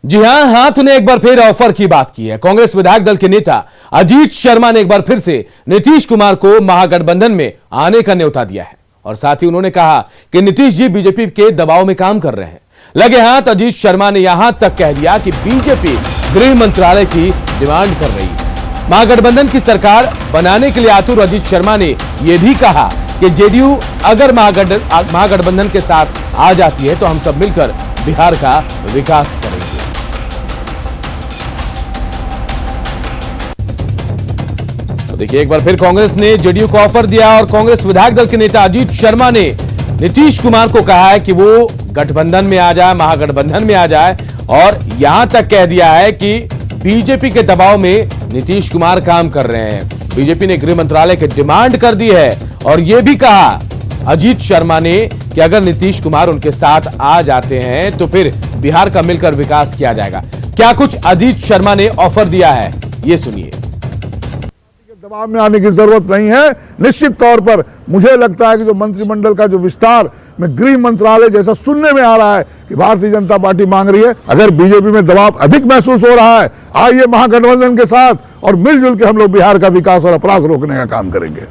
जी हाथ ने एक बार फिर ऑफर की बात की है। कांग्रेस विधायक दल के नेता अजीत शर्मा ने एक बार फिर से नीतीश कुमार को महागठबंधन में आने का न्योता दिया है और साथ ही उन्होंने कहा कि नीतीश जी बीजेपी के दबाव में काम कर रहे हैं। लगे हाथ अजीत शर्मा ने यहां तक कह दिया कि बीजेपी गृह मंत्रालय की डिमांड कर रही है। महागठबंधन की सरकार बनाने के लिए आतुर अजीत शर्मा ने यह भी कहा कि जेडीयू अगर महागठबंधन के साथ आ जाती है तो हम सब मिलकर बिहार का विकास करेंगे। तो देखिए, एक बार फिर कांग्रेस ने जेडीयू को ऑफर दिया और कांग्रेस विधायक दल के नेता अजीत शर्मा ने नीतीश कुमार को कहा है कि वो गठबंधन में आ जाए, महागठबंधन में आ जाए और यहां तक कह दिया है कि बीजेपी के दबाव में नीतीश कुमार काम कर रहे हैं। बीजेपी ने गृह मंत्रालय की डिमांड कर दी है और यह भी कहा अजीत शर्मा ने कि अगर नीतीश कुमार उनके साथ आ जाते हैं तो फिर बिहार का मिलकर विकास किया जाएगा। क्या कुछ अजीत शर्मा ने ऑफर दिया है, ये सुनिए। दबाव में आने की जरूरत नहीं है। निश्चित तौर पर मुझे लगता है कि जो मंत्रिमंडल का जो विस्तार में गृह मंत्रालय जैसा सुनने में आ रहा है कि भारतीय जनता पार्टी मांग रही है, अगर बीजेपी में दबाव अधिक महसूस हो रहा है, आइए महागठबंधन के साथ और मिलजुल के हम लोग बिहार का विकास और अपराध रोकने का काम करेंगे।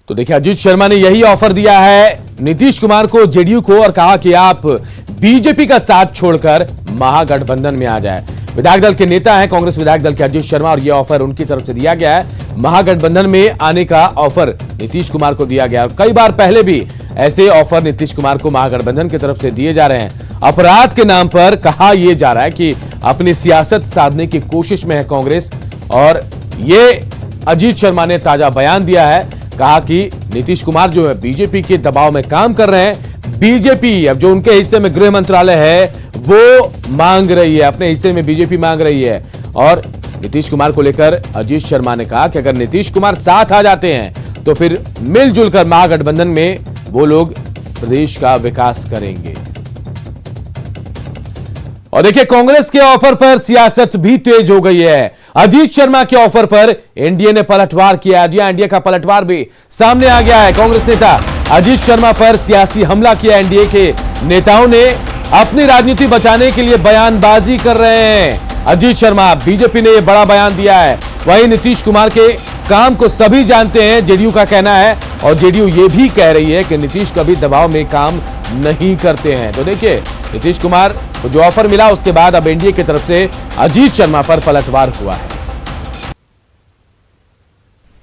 तो देखिए, अजीत शर्मा ने यही ऑफर दिया है नीतीश कुमार को, जेडीयू को, और कहा कि आप बीजेपी का साथ छोड़कर महागठबंधन में आ जाए। विधायक दल के नेता हैं कांग्रेस विधायक दल के अजीत शर्मा और यह ऑफर उनकी तरफ से दिया गया है। महागठबंधन में आने का ऑफर नीतीश कुमार को दिया गया और कई बार पहले भी ऐसे ऑफर नीतीश कुमार को महागठबंधन की तरफ से दिए जा रहे हैं। अपराध के नाम पर कहा यह जा रहा है कि अपनी सियासत साधने की कोशिश में है कांग्रेस और ये अजीत शर्मा ने ताजा बयान दिया है। कहा कि नीतीश कुमार जो है बीजेपी के दबाव में काम कर रहे हैं। बीजेपी अब जो उनके हिस्से में गृह मंत्रालय है वो मांग रही है, अपने हिस्से में बीजेपी मांग रही है। और नीतीश कुमार को लेकर अजीत शर्मा ने कहा कि अगर नीतीश कुमार साथ आ जाते हैं तो फिर मिलजुल कर महागठबंधन में वो लोग प्रदेश का विकास करेंगे। और देखिए, कांग्रेस के ऑफर पर सियासत भी तेज हो गई है। अजीत शर्मा के ऑफर पर एनडीए ने पलटवार किया। जी एनडीए का पलटवार भी सामने आ गया है। कांग्रेस नेता अजीत शर्मा पर सियासी हमला किया। एनडीए के नेताओं ने अपनी राजनीति बचाने के लिए बयानबाजी कर रहे हैं। अजीत शर्मा, बीजेपी ने यह बड़ा बयान दिया है। वहीं नीतीश कुमार के काम को सभी जानते हैं, जेडीयू का कहना है, और जेडीयू ये भी कह रही है कि नीतीश कभी दबाव में काम नहीं करते हैं। तो देखिए, नीतीश कुमार को जो ऑफर मिला उसके बाद अब एनडीए की तरफ से अजीत शर्मा पर पलटवार हुआ है।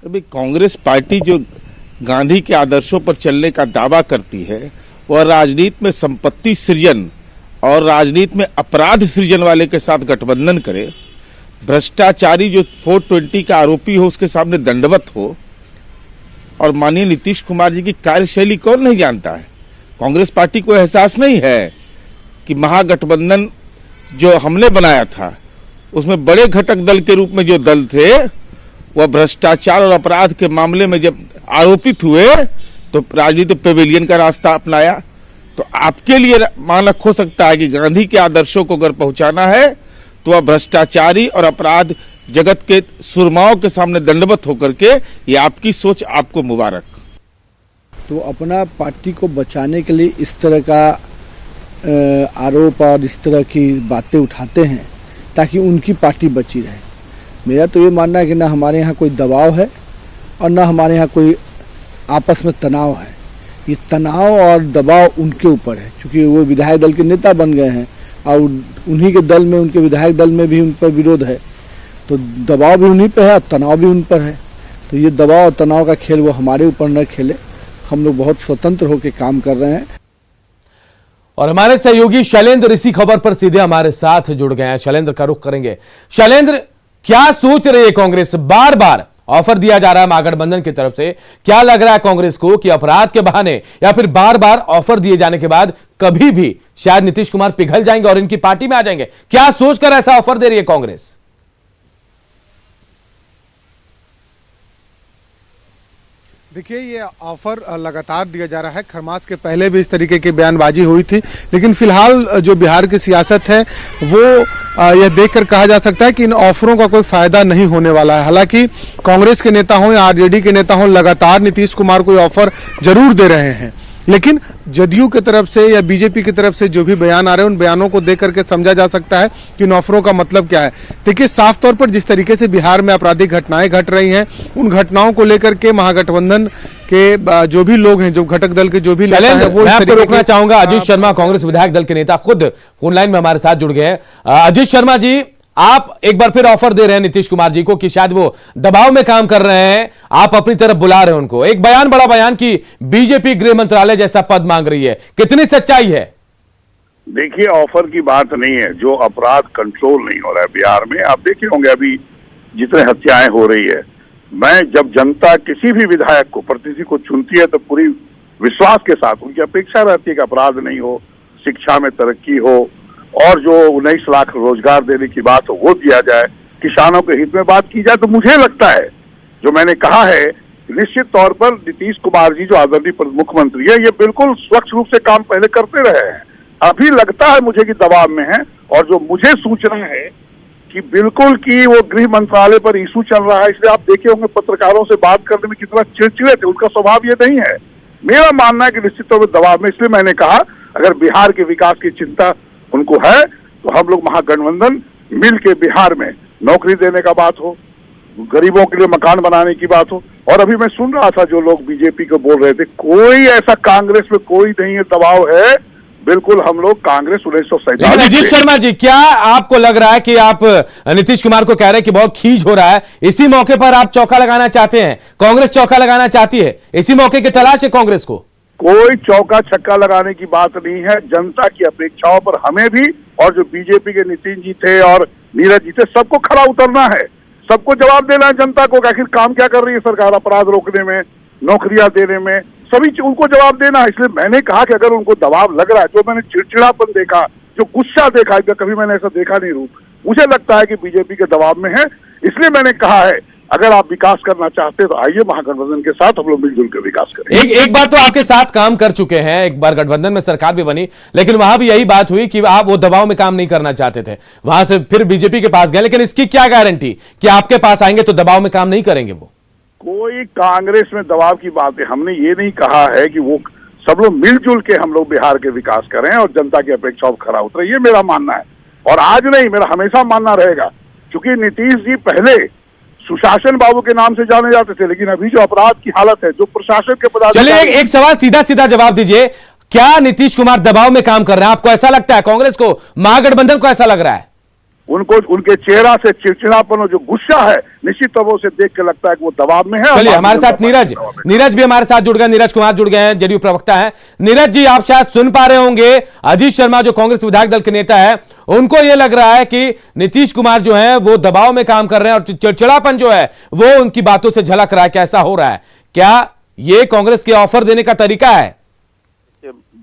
अभी कांग्रेस पार्टी जो गांधी के आदर्शों पर चलने का दावा करती है वह राजनीति में संपत्ति सृजन और राजनीति में अपराध सृजन वाले के साथ गठबंधन करे, भ्रष्टाचारी जो 420 का आरोपी हो उसके सामने दंडवत हो। और माननीय नीतीश कुमार जी की कार्यशैली कौन नहीं जानता है। कांग्रेस पार्टी को एहसास नहीं है कि महागठबंधन जो हमने बनाया था उसमें बड़े घटक दल के रूप में जो दल थे वह भ्रष्टाचार और अपराध के मामले में जब आरोपित हुए तो राजनीतिक पेविलियन का रास्ता अपनाया। तो आपके लिए मानक हो सकता है कि गांधी के आदर्शों को अगर पहुंचाना है तो वह भ्रष्टाचारी और अपराध जगत के सुरमाओं के सामने दंडवत होकर के, ये आपकी सोच, आपको मुबारक। तो अपना पार्टी को बचाने के लिए इस तरह का आरोप और इस तरह की बातें उठाते हैं ताकि उनकी पार्टी बची रहे। मेरा तो ये मानना है कि ना हमारे यहाँ कोई दबाव है और ना हमारे यहाँ कोई आपस में तनाव है। ये तनाव और दबाव उनके ऊपर है, क्योंकि वो विधायक दल के नेता बन गए हैं और उन्हीं के दल में, उनके विधायक दल में भी उन पर विरोध है। तो दबाव भी उन्हीं पर है और तनाव भी उन पर है। तो ये दबाव और तनाव का खेल वो हमारे ऊपर न खेले। हम लोग बहुत स्वतंत्र होकर काम कर रहे हैं। और हमारे सहयोगी शैलेंद्र इसी खबर पर सीधे हमारे साथ जुड़ गए हैं। शैलेंद्र का रुख करेंगे। शैलेंद्र, क्या सोच रही है कांग्रेस? बार बार ऑफर दिया जा रहा है महागठबंधन की तरफ से। क्या लग रहा है कांग्रेस को कि अपराध के बहाने या फिर बार बार ऑफर दिए जाने के बाद कभी भी शायद नीतीश कुमार पिघल जाएंगे और इनकी पार्टी में आ जाएंगे? क्या सोचकर ऐसा ऑफर दे रही है कांग्रेस? देखिए, ये ऑफर लगातार दिया जा रहा है। खरमास के पहले भी इस तरीके की बयानबाजी हुई थी, लेकिन फिलहाल जो बिहार की सियासत है वो यह देखकर कहा जा सकता है कि इन ऑफरों का कोई फायदा नहीं होने वाला है। हालांकि कांग्रेस के नेता हों या आरजेडी के नेता हों, लगातार नीतीश कुमार को ऑफर जरूर दे रहे हैं। लेकिन जदयू की तरफ से या बीजेपी की तरफ से जो भी बयान आ रहे हैं उन बयानों को देख करके समझा जा सकता है कि इन ऑफरों का मतलब क्या है। देखिए, साफ तौर पर जिस तरीके से बिहार में आपराधिक घटनाएं घट रही हैं, उन घटनाओं को लेकर के महागठबंधन के जो भी लोग हैं, जो घटक दल के जो भी नेता हैं, वो मैं इस आपको तरीके रोकना के- चाहूंगा। अजीत शर्मा कांग्रेस विधायक दल के नेता खुद फोन लाइन में हमारे साथ जुड़ गए हैं। अजीत शर्मा जी, आप एक बार फिर ऑफर दे रहे हैं नीतीश कुमार जी को कि शायद वो दबाव में काम कर रहे हैं, आप अपनी तरफ बुला रहे हैं उनको। एक बयान, बड़ा बयान कि बीजेपी गृह मंत्रालय जैसा पद मांग रही है, कितनी सच्चाई है? देखिए, ऑफर की बात नहीं है। जो अपराध कंट्रोल नहीं हो रहा है बिहार में, आप देखे होंगे अभी जितने हत्याएं हो रही है। मैं जब जनता किसी भी विधायक को, प्रतिनिधि को चुनती है तो पूरी विश्वास के साथ उनकी अपेक्षा रहती है कि अपराध नहीं हो, शिक्षा में तरक्की हो, और जो 19 लाख रोजगार देने की बात हो वो दिया जाए, किसानों के हित में बात की जाए। तो मुझे लगता है, जो मैंने कहा है, निश्चित तौर पर नीतीश कुमार जी जो आदरणीय मुख्यमंत्री है, ये बिल्कुल स्वच्छ रूप से काम पहले करते रहे हैं। अभी लगता है मुझे कि दबाव में है, और जो मुझे सूचना है कि बिल्कुल कि वो गृह मंत्रालय पर इशू चल रहा है। इसलिए आप देखे होंगे पत्रकारों से बात करने में कितना चिड़चिड़े थे। उनका स्वभाव ये नहीं है। मेरा मानना है कि निश्चित तौर पर दबाव में, इसलिए मैंने कहा अगर बिहार के विकास की चिंता उनको है तो हम लोग महागठबंधन मिल के बिहार में नौकरी देने का बात हो, गरीबों के लिए मकान बनाने की बात हो। और अभी मैं सुन रहा था जो लोग बीजेपी को बोल रहे थे, कोई ऐसा कांग्रेस में कोई नहीं है दबाव है। बिल्कुल हम लोग कांग्रेस लेकिन 1947 अजीत शर्मा जी, क्या आपको लग रहा है कि आप नीतीश कुमार को कह रहे हैं कि बहुत खींच हो रहा है, इसी मौके पर आप चौका लगाना चाहते हैं, कांग्रेस चौका लगाना चाहती है, इसी मौके की तलाश है कांग्रेस को? कोई चौका छक्का लगाने की बात नहीं है। जनता की अपेक्षाओं पर हमें भी, और जो बीजेपी के नितिन जी थे और नीरज जी थे, सबको खड़ा उतरना है, सबको जवाब देना है जनता को। आखिर काम क्या कर रही है सरकार अपराध रोकने में, नौकरियां देने में, सभी उनको जवाब देना है। इसलिए मैंने कहा कि अगर उनको दबाव लग रहा है, जो मैंने चिड़चिड़ापन देखा, जो गुस्सा देखा, कभी मैंने ऐसा देखा नहीं रूप, मुझे लगता है कि बीजेपी के दबाव में है। इसलिए मैंने कहा है अगर आप विकास करना चाहते तो आइए महागठबंधन के साथ हम लोग मिलजुल कर विकास करें। एक बार तो आपके साथ काम कर चुके हैं, एक बार गठबंधन में सरकार भी बनी, लेकिन वहां भी यही बात हुई कि आप वो दबाव में काम नहीं करना चाहते थे, वहां से फिर बीजेपी के पास गए। लेकिन इसकी क्या गारंटी कि आपके पास आएंगे तो दबाव में काम नहीं करेंगे वो? कोई कांग्रेस में दबाव की बात है, हमने ये नहीं कहा है कि वो सब लोग मिलजुल के हम लोग बिहार के विकास करें और जनता की अपेक्षाओं पर खरा उतरे, ये मेरा मानना है। और आज नहीं, मेरा हमेशा मानना रहेगा, क्योंकि नीतीश जी पहले सुशासन बाबू के नाम से जाने जाते थे, लेकिन अभी जो अपराध की हालत है, जो प्रशासन के चलिए पदाधिकारी। एक सवाल सीधा सीधा जवाब दीजिए, क्या नीतीश कुमार दबाव में काम कर रहे हैं? आपको ऐसा लगता है? कांग्रेस को, महागठबंधन को ऐसा लग रहा है? उनको उनके चेहरा से चिड़चिड़ापन और जो गुस्सा है, निश्चित तौर से देख के लगता है कि वो दबाव में है। चलिए हमारे साथ नीरज भी हमारे साथ जुड़ गए, नीरज कुमार जुड़ गए हैं, जदयू प्रवक्ता हैं। नीरज जी, आप शायद सुन पा रहे होंगे, अजीत शर्मा जो कांग्रेस विधायक दल के नेता है, उनको यह लग रहा है कि नीतीश कुमार जो है वो दबाव में काम कर रहे हैं और चिड़चिड़ापन जो है वो उनकी बातों से झलक रहा है। कैसा हो रहा है? क्या ये कांग्रेस के ऑफर देने का तरीका है?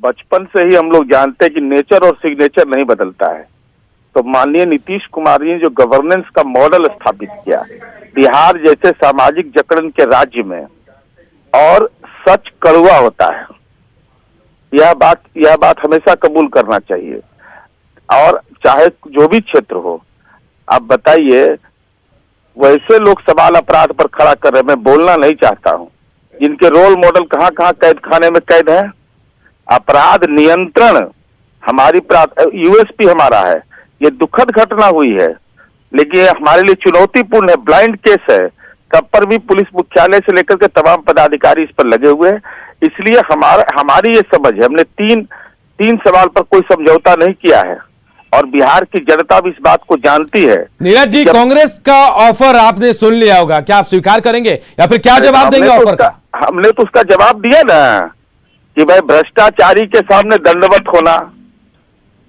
बचपन से ही हम लोग जानते हैं कि नेचर और सिग्नेचर नहीं बदलता है। तो माननीय नीतीश कुमार जी ने जो गवर्नेंस का मॉडल स्थापित किया बिहार जैसे सामाजिक जकड़न के राज्य में, और सच कड़वा होता है, यह बात हमेशा कबूल करना चाहिए। और चाहे जो भी क्षेत्र हो, आप बताइए, वैसे लोग सवाल अपराध पर खड़ा कर रहे हैं, मैं बोलना नहीं चाहता हूं, जिनके रोल मॉडल कहां कहां कैद खाने में कैद है। अपराध नियंत्रण हमारी यूएसपी हमारा है। ये दुखद घटना हुई है, लेकिन ये हमारे लिए चुनौतीपूर्ण है, ब्लाइंड केस है। तब पर भी पुलिस मुख्यालय से लेकर के तमाम पदाधिकारी इस पर लगे हुए हैं। इसलिए हमारी ये समझ है, हमने तीन सवाल पर कोई समझौता नहीं किया है, और बिहार की जनता भी इस बात को जानती है। नीरज जी, कांग्रेस का ऑफर आपने सुन लिया होगा, क्या आप स्वीकार करेंगे या फिर क्या जवाब देंगे ऑफर का? हमने तो उसका जवाब दिया ना कि भाई भ्रष्टाचारी के सामने दंडवत होना।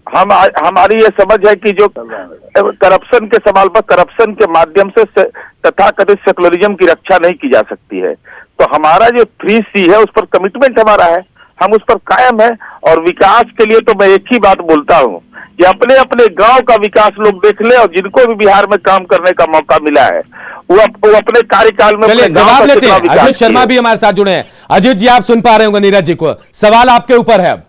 हमारी ये समझ है कि जो करप्शन के सवाल पर करप्शन के माध्यम से तथाकथित सेकुलरिज्म की रक्षा नहीं की जा सकती है। तो हमारा जो 3C है उस पर कमिटमेंट हमारा है, हम उस पर कायम है। और विकास के लिए तो मैं एक ही बात बोलता हूँ कि अपने अपने गांव का विकास लोग देख ले, और जिनको भी बिहार में काम करने का मौका मिला है वो अपने कार्यकाल में जवाब लेते हैं। अजीत शर्मा भी हमारे साथ जुड़े हैं। अजीत जी, आप सुन पा रहे होंगे नीरज जी को, सवाल आपके ऊपर है। अब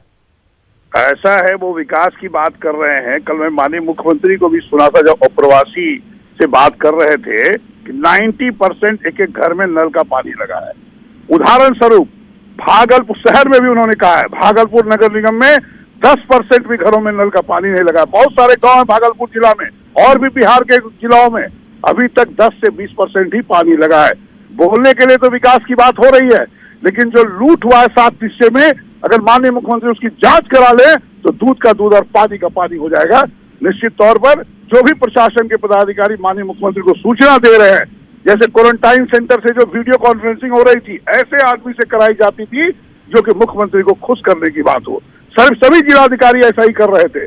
ऐसा है, वो विकास की बात कर रहे हैं। कल मैं माननीय मुख्यमंत्री को भी सुना था, जब अप्रवासी से बात कर रहे थे कि 90% एक एक घर में नल का पानी लगा है। उदाहरण स्वरूप भागलपुर शहर में भी उन्होंने कहा है, भागलपुर नगर निगम में 10% भी घरों में नल का पानी नहीं लगा। बहुत सारे गांव है भागलपुर जिला में और भी बिहार के जिलाओं में अभी तक 10 से 20% ही पानी लगा है। बोलने के लिए तो विकास की बात हो रही है, लेकिन जो लूट हुआ है 7 हिस्से में, अगर माननीय मुख्यमंत्री उसकी जांच करा ले तो दूध का दूध और पानी का पानी हो जाएगा। निश्चित तौर पर जो भी प्रशासन के पदाधिकारी माननीय मुख्यमंत्री को सूचना दे रहे हैं, जैसे क्वारंटाइन सेंटर से जो वीडियो कॉन्फ्रेंसिंग हो रही थी, ऐसे आदमी से कराई जाती थी जो कि मुख्यमंत्री को खुश करने की बात हो। सभी जिलाधिकारी ऐसा ही कर रहे थे।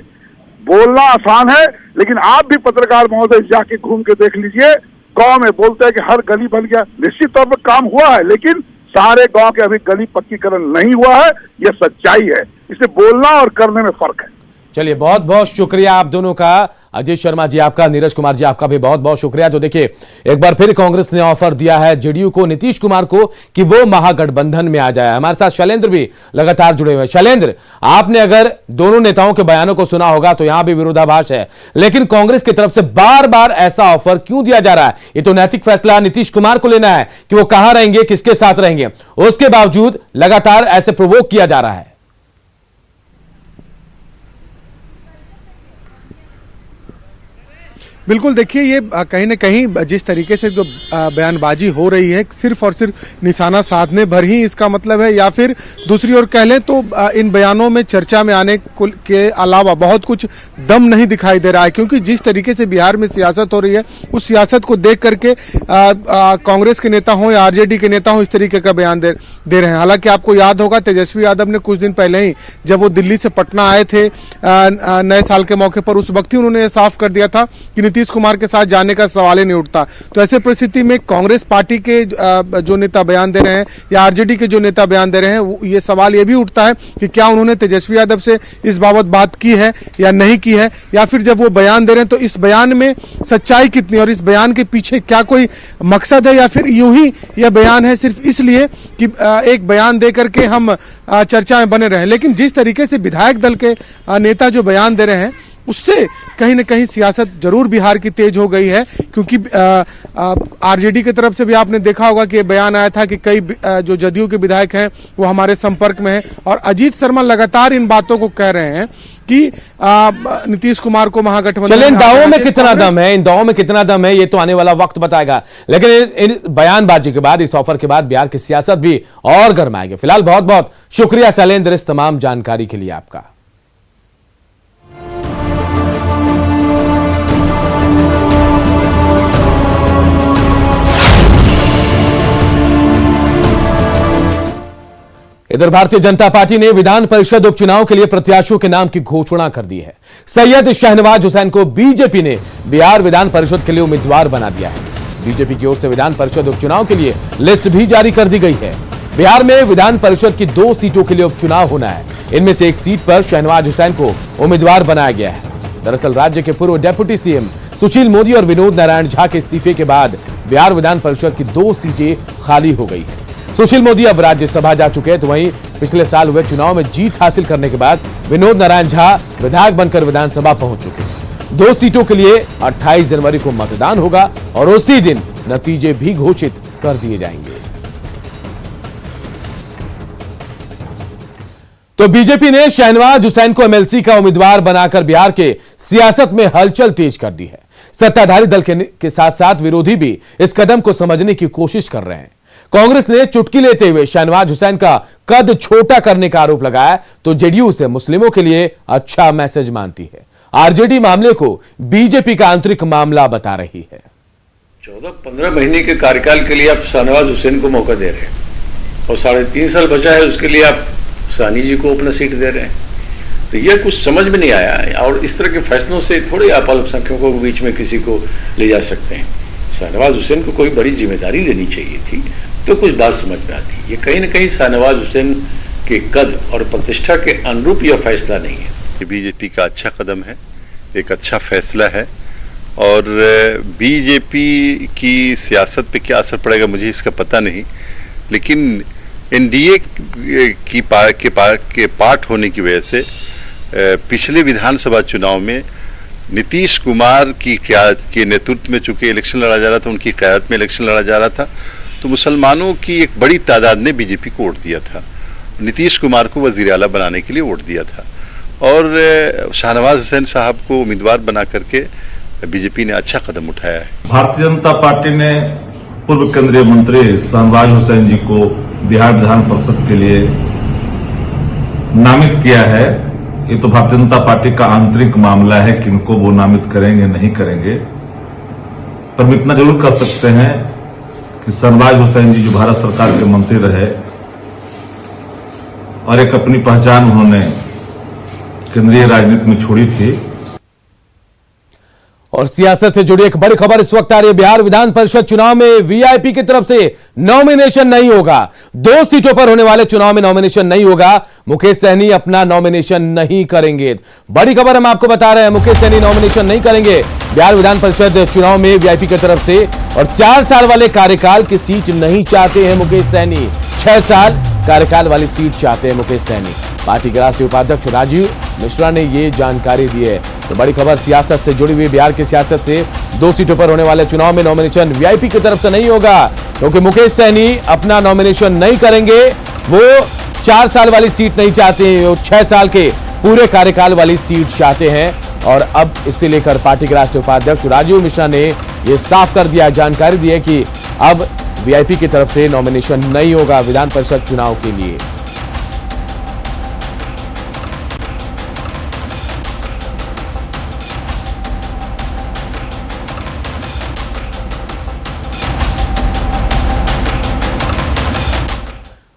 बोलना आसान है, लेकिन आप भी पत्रकार महोदय जाके घूम के देख लीजिए, गांव में बोलते हैं कि हर गली बन गया। निश्चित तौर पर काम हुआ है, लेकिन सारे गांव के अभी गली पक्कीकरण नहीं हुआ है, यह सच्चाई है। इसे बोलना और करने में फर्क है। चलिए, बहुत बहुत शुक्रिया आप दोनों का, अजय शर्मा जी आपका, नीरज कुमार जी आपका भी बहुत बहुत शुक्रिया। तो देखिए, एक बार फिर कांग्रेस ने ऑफर दिया है जेडीयू को, नीतीश कुमार को, कि वो महागठबंधन में आ जाए। हमारे साथ शैलेंद्र भी लगातार जुड़े हुए हैं। शैलेंद्र, आपने अगर दोनों नेताओं के बयानों को सुना होगा तो यहां भी विरोधाभास है, लेकिन कांग्रेस की तरफ से बार बार ऐसा ऑफर क्यों दिया जा रहा है? ये तो नैतिक फैसला नीतीश कुमार को लेना है कि वो कहां रहेंगे, किसके साथ रहेंगे। उसके बावजूद लगातार ऐसे प्रोवोक किया जा रहा है। बिल्कुल, देखिए ये कहीं न कहीं जिस तरीके से जो बयानबाजी हो रही है, सिर्फ और सिर्फ निशाना साधने भर ही इसका मतलब है, या फिर दूसरी ओर कह लें तो इन बयानों में चर्चा में आने के अलावा बहुत कुछ दम नहीं दिखाई दे रहा है। क्योंकि जिस तरीके से बिहार में सियासत हो रही है, उस सियासत को देख करके कांग्रेस के नेता हों या आरजेडी के नेता हों, इस तरीके का बयान दे रहे हैं। हालांकि आपको याद होगा, तेजस्वी यादव ने कुछ दिन पहले ही जब वो दिल्ली से पटना आए थे नए साल के मौके पर, उस वक्त ही उन्होंने साफ कर दिया था कि नीतीश कुमार के साथ जाने का सवाल ही नहीं उठता। तो ऐसे परिस्थिति में कांग्रेस पार्टी के जो नेता बयान दे रहे हैं या आरजेडी के जो नेता बयान दे रहे हैं, ये सवाल ये भी उठता है कि क्या उन्होंने तेजस्वी यादव से इस बाबत बात की है या नहीं की है, या फिर जब वो बयान दे रहे हैं तो इस बयान में सच्चाई कितनी और इस बयान के पीछे क्या कोई मकसद है, या फिर यूं ही यह बयान है सिर्फ इसलिए कि एक बयान दे करके हम चर्चा में बने रहे। लेकिन जिस तरीके से विधायक दल के नेता जो बयान दे रहे हैं, उससे कहीं न कहीं सियासत जरूर बिहार की तेज हो गई है। क्योंकि आरजेडी की तरफ से भी आपने देखा होगा कि बयान आया था कि कई जो जदयू के विधायक हैं वो हमारे संपर्क में हैं, और अजीत शर्मा लगातार इन बातों को कह रहे हैं कि नीतीश कुमार को महागठबंधन। चलिए, इन दावों में कितना दम है, इन दावों में कितना दम है, ये तो आने वाला वक्त बताएगा। लेकिन इन बयानबाजी के बाद, इस ऑफर के बाद बिहार की सियासत भी और गर्माएगी। फिलहाल बहुत बहुत शुक्रिया शैलेंद्र, इस तमाम जानकारी के लिए आपका। इधर भारतीय जनता पार्टी ने विधान परिषद उपचुनाव के लिए प्रत्याशियों के नाम की घोषणा कर दी है। सैयद शहनवाज हुसैन को बीजेपी ने बिहार विधान परिषद के लिए उम्मीदवार बना दिया है। बीजेपी की ओर से विधान परिषद उपचुनाव के लिए लिस्ट भी जारी कर दी गई है। बिहार में विधान परिषद की 2 सीटों के लिए उपचुनाव होना है। इनमें से एक सीट पर शहनवाज हुसैन को उम्मीदवार बनाया गया है। दरअसल राज्य के पूर्व डिप्टी सीएम सुशील मोदी और विनोद नारायण झा के इस्तीफे के बाद बिहार विधान परिषद की 2 सीटें खाली हो गई है। सुशील मोदी अब राज्यसभा जा चुके हैं, तो वहीं पिछले साल हुए चुनाव में जीत हासिल करने के बाद विनोद नारायण झा विधायक बनकर विधानसभा पहुंच चुके हैं। 2 सीटों के लिए 28 जनवरी को मतदान होगा और उसी दिन नतीजे भी घोषित कर दिए जाएंगे। तो बीजेपी ने शहनवाज हुसैन को एमएलसी का उम्मीदवार बनाकर बिहार के सियासत में हलचल तेज कर दी है। सत्ताधारी दल के साथ साथ विरोधी भी इस कदम को समझने की कोशिश कर रहे हैं। कांग्रेस ने चुटकी लेते हुए शहनवाज हुसैन का कद छोटा करने का आरोप लगाया, तो जेडीयू उसे मुस्लिमों के लिए अच्छा मैसेज मानती है। आरजेडी मामले को बीजेपी का आंतरिक मामला बता रही है। 14-15 महीने के कार्यकाल के लिए आप शहनवाज हुसैन को मौका दे रहे हैं और 3.5 साल बचा है, उसके लिए आप सानी जी को अपना सीट दे रहे हैं। तो यह कुछ समझ में नहीं आया, और इस तरह के फैसलों से थोड़े आप अल्पसंख्यकों के बीच में किसी को ले जा सकते हैं। शहनवाज हुसैन को कोई बड़ी जिम्मेदारी देनी चाहिए थी, तो कुछ बात समझ में आती। ये कहीं न कहीं शहनवाज हुसैन के कद और प्रतिष्ठा के अनुरूप यह फैसला नहीं है। ये बीजेपी का अच्छा कदम है, एक अच्छा फैसला है, और बीजेपी की सियासत पे क्या असर पड़ेगा मुझे इसका पता नहीं, लेकिन एनडीए के पार्ट होने की वजह से पिछले विधानसभा चुनाव में नीतीश कुमार के नेतृत्व में चूंकि इलेक्शन लड़ा जा रहा था, उनकी क़यादत में इलेक्शन लड़ा जा रहा था, तो मुसलमानों की एक बड़ी तादाद ने बीजेपी को वोट दिया था। नीतीश कुमार को वजीर आला बनाने के लिए वोट दिया था और शाहनवाज हुसैन साहब को उम्मीदवार बना करके बीजेपी ने अच्छा कदम उठाया है। भारतीय जनता पार्टी ने पूर्व केंद्रीय मंत्री शाहनवाज हुसैन जी को बिहार विधान परिषद के लिए नामित किया है। ये तो भारतीय जनता पार्टी का आंतरिक मामला है, किनको वो नामित करेंगे नहीं करेंगे, पर हम इतना जरूर कर सकते हैं कि शाहनवाज हुसैन जी जो भारत सरकार के मंत्री रहे और एक अपनी पहचान उन्होंने केंद्रीय राजनीति में छोड़ी थी। और सियासत से जुड़ी एक बड़ी खबर इस वक्त आ रही है। बिहार विधान परिषद चुनाव में वीआईपी की तरफ से नॉमिनेशन नहीं होगा। 2 सीटों पर होने वाले चुनाव में नॉमिनेशन नहीं होगा। मुकेश सहनी अपना नॉमिनेशन नहीं करेंगे। बड़ी खबर हम आपको बता रहे हैं, मुकेश सहनी नॉमिनेशन नहीं करेंगे बिहार विधान परिषद चुनाव में वीआईपी की तरफ से। और 4 साल वाले कार्यकाल की सीट नहीं चाहते हैं मुकेश सहनी। 6 साल कार्यकाल वाली सीट चाहते हैं मुकेश सहनी। पार्टी के राष्ट्रीय उपाध्यक्ष राजीव मिश्रा ने ये जानकारी दी है। तो बड़ी खबर सियासत से जुड़ी हुई, बिहार की सियासत से 2 सीटों पर होने वाले चुनाव में नॉमिनेशन वीआईपी की तरफ से नहीं होगा, क्योंकि मुकेश सहनी अपना नॉमिनेशन नहीं करेंगे। वो 4 साल वाली सीट नहीं चाहते, वो 6 साल के पूरे कार्यकाल वाली सीट चाहते हैं। और अब इसे लेकर पार्टी के राष्ट्रीय उपाध्यक्ष राजीव मिश्रा ने यह साफ कर दिया, जानकारी दी है कि अब वीआईपी की तरफ से नॉमिनेशन नहीं होगा विधान परिषद चुनाव के लिए।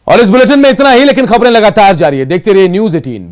और इस बुलेटिन में इतना ही, लेकिन खबरें लगातार जारी है। देखते रहिए News 18।